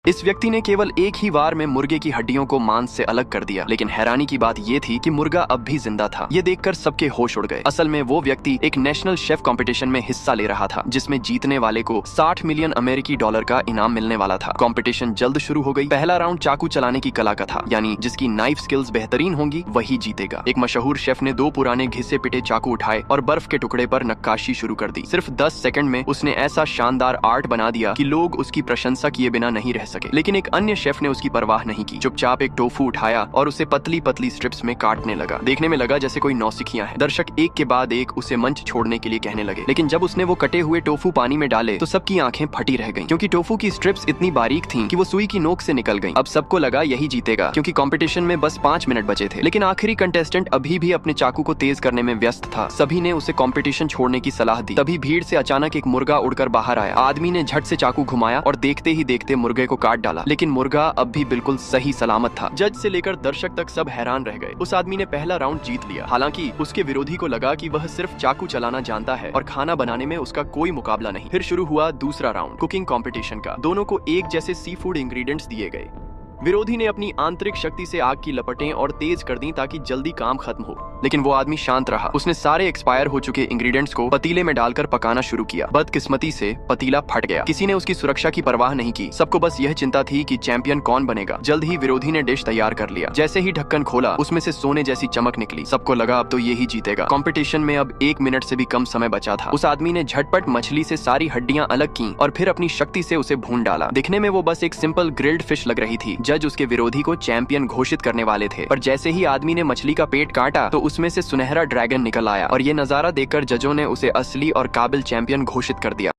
इस व्यक्ति ने केवल एक ही बार में मुर्गे की हड्डियों को मांस से अलग कर दिया, लेकिन हैरानी की बात ये थी कि मुर्गा अब भी जिंदा था। ये देखकर सबके होश उड़ गए। असल में वो व्यक्ति एक नेशनल शेफ कंपटीशन में हिस्सा ले रहा था, जिसमें जीतने वाले को 60 मिलियन अमेरिकी डॉलर का इनाम मिलने वाला था। कंपटीशन जल्द शुरू हो गई। पहला राउंड चाकू चलाने की कला का था, यानी जिसकी नाइफ स्किल्स बेहतरीन होंगी वही जीतेगा। एक मशहूर शेफ ने 2 पुराने घिसे पिटे चाकू उठाए और बर्फ के टुकड़े पर नक्काशी शुरू कर दी। सिर्फ 10 सेकंड में उसने ऐसा शानदार आर्ट बना दिया कि लोग उसकी प्रशंसा किए बिना नहीं रह सके। लेकिन एक अन्य शेफ ने उसकी परवाह नहीं की। चुपचाप एक टोफू उठाया और उसे पतली पतली स्ट्रिप्स में काटने लगा। देखने में लगा जैसे कोई नौसिखियां हैं। दर्शक एक के बाद एक उसे मंच छोड़ने के लिए कहने लगे, लेकिन जब उसने वो कटे हुए टोफू पानी में डाले तो सबकी आंखें फटी रह गईं, क्योंकि टोफू की स्ट्रिप्स इतनी बारीक थीं कि वो सुई की नोक से निकल गईं। अब सबको लगा यही जीतेगा, क्योंकि कंपटीशन में बस 5 मिनट बचे थे। लेकिन आखिरी कंटेस्टेंट अभी भी अपने चाकू को तेज करने में व्यस्त था। सभी ने उसे कंपटीशन छोड़ने की सलाह दी। तभी भीड़ से अचानक एक मुर्गा उड़कर बाहर आया। आदमी ने झट से चाकू घुमाया और देखते ही देखते मुर्गे को काट डाला, लेकिन मुर्गा अब भी बिल्कुल सही सलामत था। जज से लेकर दर्शक तक सब हैरान रह गए। उस आदमी ने पहला राउंड जीत लिया। हालांकि उसके विरोधी को लगा कि वह सिर्फ चाकू चलाना जानता है और खाना बनाने में उसका कोई मुकाबला नहीं। फिर शुरू हुआ दूसरा राउंड कुकिंग कंपटीशन का। दोनों को एक जैसे सी फूड इंग्रेडिएंट्स दिए गए। विरोधी ने अपनी आंतरिक शक्ति से आग की लपटें और तेज कर दी ताकि जल्दी काम खत्म हो, लेकिन वो आदमी शांत रहा। उसने सारे एक्सपायर हो चुके इंग्रेडिएंट्स को पतीले में डालकर पकाना शुरू किया। बदकिस्मती से पतीला फट गया। किसी ने उसकी सुरक्षा की परवाह नहीं की। सबको बस यह चिंता थी कि चैंपियन कौन बनेगा। जल्द ही विरोधी ने डिश तैयार कर लिया। जैसे ही ढक्कन खोला उसमें से सोने जैसी चमक निकली। सबको लगा अब तो ये ही जीतेगा। कंपटीशन में अब 1 मिनट से भी कम समय बचा था। उस आदमी ने झटपट मछली से सारी हड्डियां अलग की और फिर अपनी शक्ति से उसे भून डाला। दिखने में वो बस एक सिंपल ग्रिल्ड फिश लग रही थी। जज उसके विरोधी को चैंपियन घोषित करने वाले थे, पर जैसे ही आदमी ने मछली का पेट काटा तो उसमें से सुनहरा ड्रैगन निकल आया और ये नजारा देखकर जजों ने उसे असली और काबिल चैंपियन घोषित कर दिया।